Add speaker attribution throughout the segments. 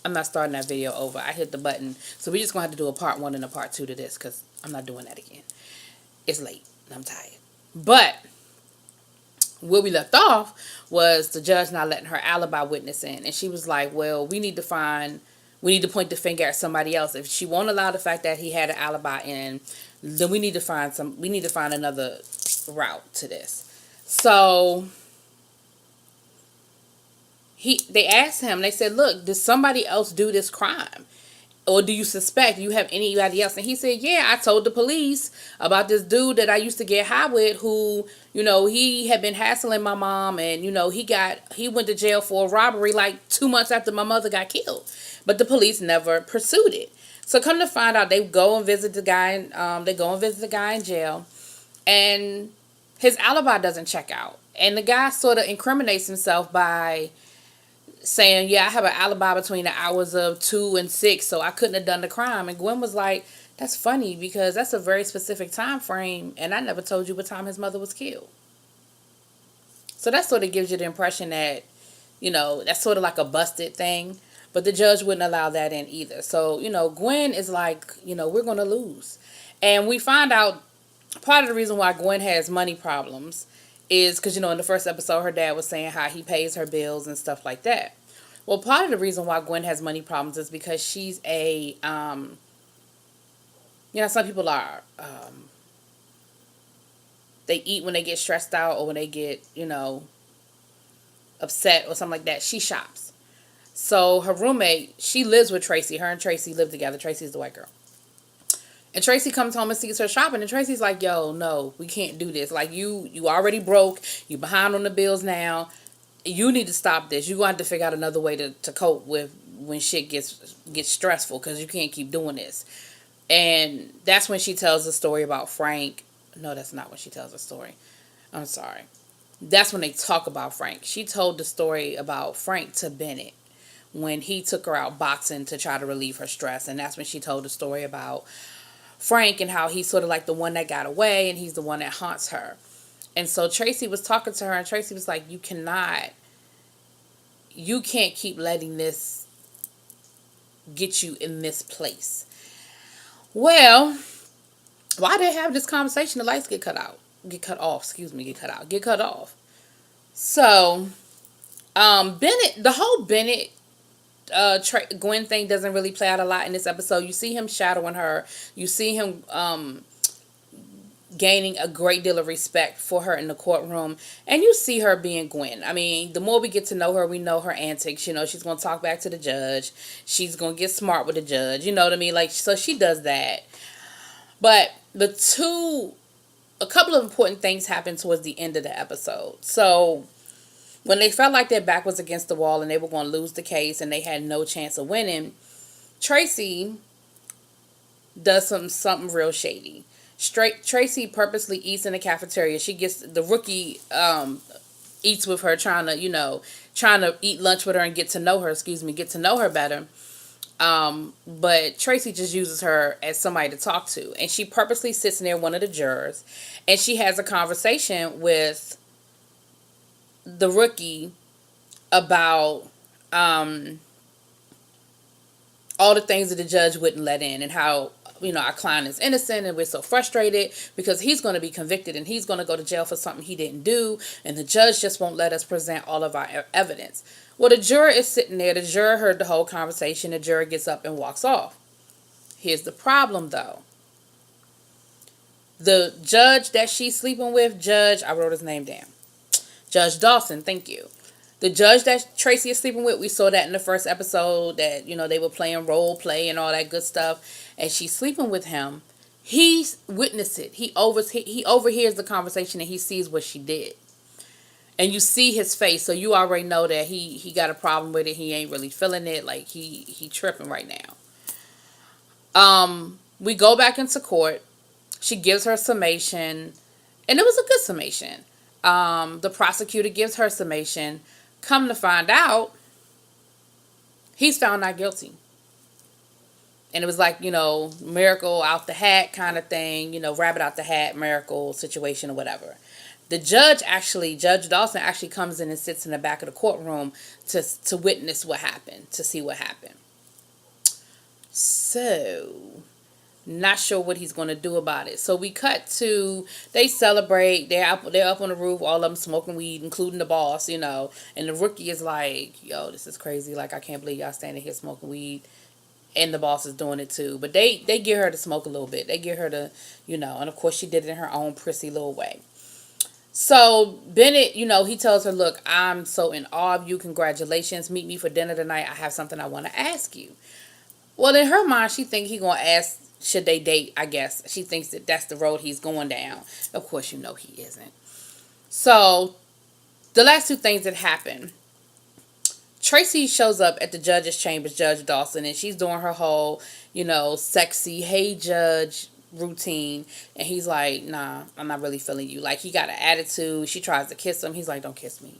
Speaker 1: I'm not starting that video over. I hit the button. So we're just going to have to do a part 1 and a part 2 to this because I'm not doing that again. It's late and I'm tired. But where we left off was the judge not letting her alibi witness in. And she was like, well, we need to point the finger at somebody else. If she won't allow the fact that he had an alibi in, then we need to find another route to this. So they asked him, they said, look, did somebody else do this crime? Or do you suspect you have anybody else? And he said, yeah, I told the police about this dude that I used to get high with who, he had been hassling my mom, and, he went to jail for a robbery like 2 months after my mother got killed. But the police never pursued it. So come to find out, they go and visit the guy in jail, and his alibi doesn't check out. And the guy sort of incriminates himself by saying, yeah, I have an alibi between the hours of 2 and 6, so I couldn't have done the crime. And Gwen was like, that's funny because that's a very specific time frame, and I never told you what time his mother was killed. So that sort of gives you the impression that, that's sort of like a busted thing. But the judge wouldn't allow that in either. So, Gwen is like, we're going to lose. And we find out part of the reason why Gwen has money problems is because, in the first episode, her dad was saying how he pays her bills and stuff like that. Well, part of the reason why Gwen has money problems is because she's some people are, they eat when they get stressed out or when they get, upset or something like that. She shops. So her roommate, she lives with Tracy. Her and Tracy live together. Tracy's the white girl. And Tracy comes home and sees her shopping, and Tracy's like, yo, no, we can't do this. Like, you already broke. You behind on the bills now. You need to stop this. You're going to have to figure out another way to cope with when shit gets stressful, because you can't keep doing this. And that's when she tells the story about Frank. No, that's not when she tells the story. I'm sorry. That's when they talk about Frank. She told the story about Frank to Bennett when he took her out boxing to try to relieve her stress. And that's when she told the story about Frank and how he's sort of like the one that got away and he's the one that haunts her. And so Tracy was talking to her, and Tracy was like, you can't keep letting this get you in this place. Well, why they have this conversation? The lights get cut off. So, the whole Bennett Gwen thing doesn't really play out a lot in this episode. You see him shadowing her. You see him gaining a great deal of respect for her in the courtroom, and you see her being Gwen. I mean, the more we get to know her, we know her antics. She's going to talk back to the judge. She's going to get smart with the judge. You know what I mean? Like, so she does that. But a couple of important things happened towards the end of the episode. So when they felt like their back was against the wall and they were going to lose the case and they had no chance of winning, Tracy does something real shady. Tracy purposely eats in the cafeteria. She gets the rookie eats with her, trying to eat lunch with her and get to know her better. But Tracy just uses her as somebody to talk to, and she purposely sits near one of the jurors, and she has a conversation with the rookie about all the things that the judge wouldn't let in, and how our client is innocent, and we're so frustrated because he's going to be convicted and he's going to go to jail for something he didn't do, and the judge just won't let us present all of our evidence. Well, the juror is sitting there. The juror heard the whole conversation. The juror gets up and walks off. Here's the problem, though. The judge that she's sleeping with, I wrote his name down. Judge Dawson, thank you. The judge that Tracy is sleeping with, we saw that in the first episode, that, they were playing role play and all that good stuff. And she's sleeping with him. He witnessed it. He overhears the conversation and he sees what she did. And you see his face, so you already know that he got a problem with it. He ain't really feeling it. Like, he tripping right now. We go back into court. She gives her summation. And it was a good summation. The prosecutor gives her summation. Come to find out, he's found not guilty. And it was like, miracle out the hat kind of thing, rabbit out the hat, miracle situation or whatever. The Judge Dawson actually comes in and sits in the back of the courtroom to witness what happened, to see what happened. So, not sure what he's going to do about it. So we cut to, they celebrate, they're up on the roof, all of them smoking weed, including the boss, and the rookie is like, yo, this is crazy, like I can't believe y'all standing here smoking weed, and the boss is doing it too. But they get her to smoke a little bit, they get her to, and of course she did it in her own prissy little way. So Bennett, he tells her, look, I'm so in awe of you, congratulations, meet me for dinner tonight, I have something I want to ask you. Well, in her mind, she thinks he gonna ask, should they date, I guess. She thinks that that's the road he's going down. Of course, he isn't. So, the last two things that happen. Tracy shows up at the judge's chambers, Judge Dawson, and she's doing her whole, sexy, hey, judge routine. And he's like, nah, I'm not really feeling you. Like, he got an attitude. She tries to kiss him. He's like, don't kiss me.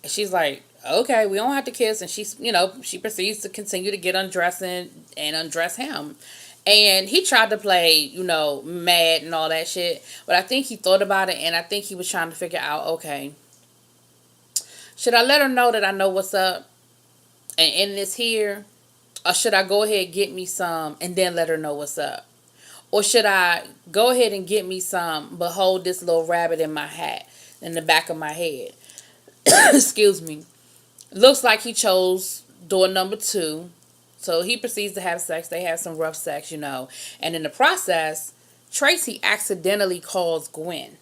Speaker 1: And she's like, okay, we don't have to kiss. And she's, she proceeds to continue to get undressing and undress him. And he tried to play, mad and all that shit. But I think he thought about it, and I think he was trying to figure out, okay, should I let her know that I know what's up and end this here? Or should I go ahead and get me some and then let her know what's up? Or should I go ahead and get me some but hold this little rabbit in my hat, in the back of my head? Excuse me. Looks like he chose door number 2. So he proceeds to have sex. They have some rough sex, And in the process, Tracy accidentally calls Gwen.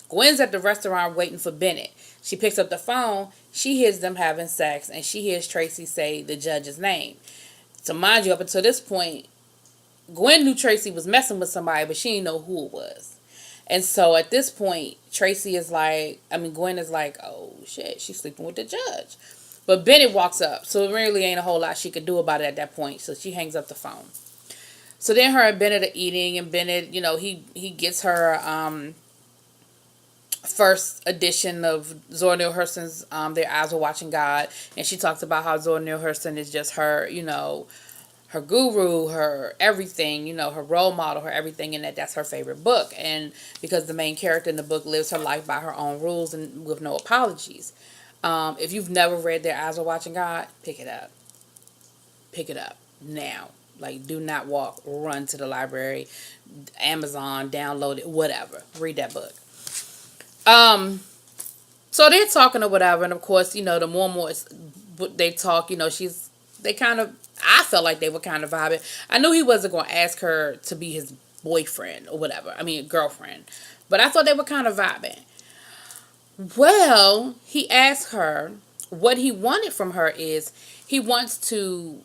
Speaker 1: Gwen's at the restaurant waiting for Bennett. She picks up the phone. She hears them having sex. And she hears Tracy say the judge's name. So mind you, up until this point, Gwen knew Tracy was messing with somebody, but she didn't know who it was. And so at this point, Gwen is like, oh shit, she's sleeping with the judge. But Bennett walks up, so it really ain't a whole lot she could do about it at that point. So she hangs up the phone. So then her and Bennett are eating, and Bennett, he gets her first edition of Zora Neale Hurston's Their Eyes Were Watching God, and she talks about how Zora Neale Hurston is just her, her guru, her everything, her role model, her everything, and that's her favorite book. And because the main character in the book lives her life by her own rules and with no apologies. If you've never read Their Eyes Are Watching God, pick it up. Pick it up now. Like, do not walk. Run to the library, Amazon, download it, whatever. Read that book. So they're talking or whatever, and of course, the more and more they talk, I felt like they were kind of vibing. I knew he wasn't going to ask her to be his boyfriend or whatever. I mean, girlfriend. But I thought they were kind of vibing. Well, he asked her, what he wanted from her is he wants to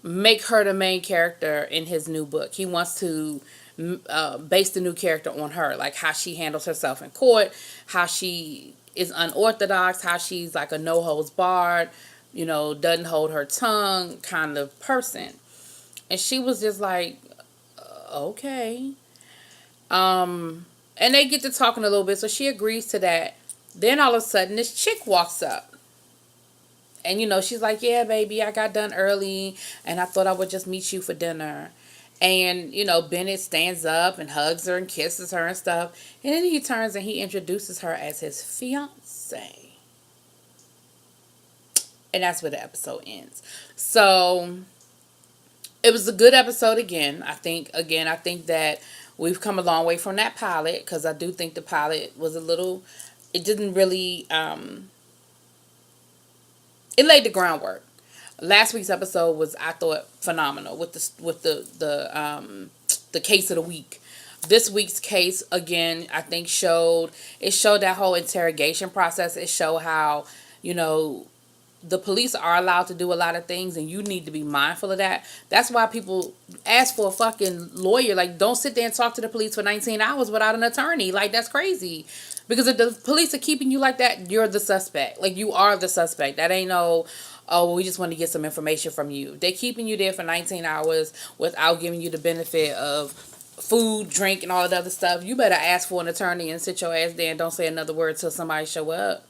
Speaker 1: make her the main character in his new book. He wants to base the new character on her, like how she handles herself in court, how she is unorthodox, how she's like a no holds barred, doesn't hold her tongue kind of person. And she was just like, okay. And they get to talking a little bit, so she agrees to that. Then all of a sudden, this chick walks up. And, she's like, yeah, baby, I got done early, and I thought I would just meet you for dinner. And, Bennett stands up and hugs her and kisses her and stuff. And then he turns and he introduces her as his fiance. And that's where the episode ends. So, it was a good episode again. I think that we've come a long way from that pilot, because I do think the pilot was it didn't really, it laid the groundwork. Last week's episode was, I thought, phenomenal with the case of the week. This week's case, again, I think showed that whole interrogation process. It showed how, the police are allowed to do a lot of things, and you need to be mindful of that. That's why people ask for a fucking lawyer. Like, don't sit there and talk to the police for 19 hours without an attorney. Like, that's crazy. Because if the police are keeping you like that, you're the suspect. Like, you are the suspect. That ain't no, oh, we just want to get some information from you. They're keeping you there for 19 hours without giving you the benefit of food, drink, and all that other stuff. You better ask for an attorney and sit your ass there and don't say another word till somebody show up.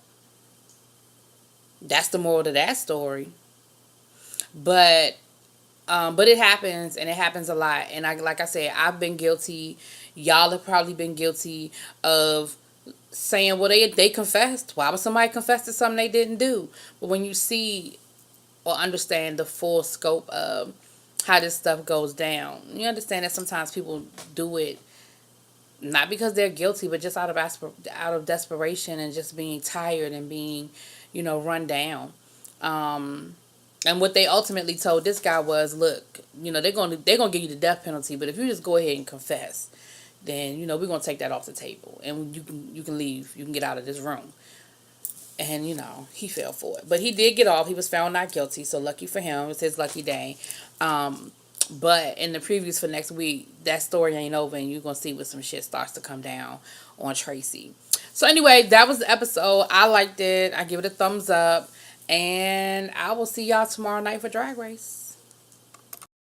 Speaker 1: That's the moral to that story. But it happens, and it happens a lot. And like I said, I've been guilty. Y'all have probably been guilty of saying, well, they confessed. Why would somebody confess to something they didn't do? But when you see or understand the full scope of how this stuff goes down. You understand that sometimes people do it not because they're guilty, but just out of desperation and just being tired and being, run down. Um, and what they ultimately told this guy was, look, they're gonna give you the death penalty, but if you just go ahead and confess, then we're gonna take that off the table, and you can leave, you can get out of this room. And he fell for it, but he did get off. He was found not guilty, so lucky for him. It was his lucky day. Um, but in the previews for next week, that story ain't over, and you're gonna see what some shit starts to come down on Tracy. So anyway, that was the episode. I liked it. I give it a thumbs up, and I will see y'all tomorrow night for Drag Race.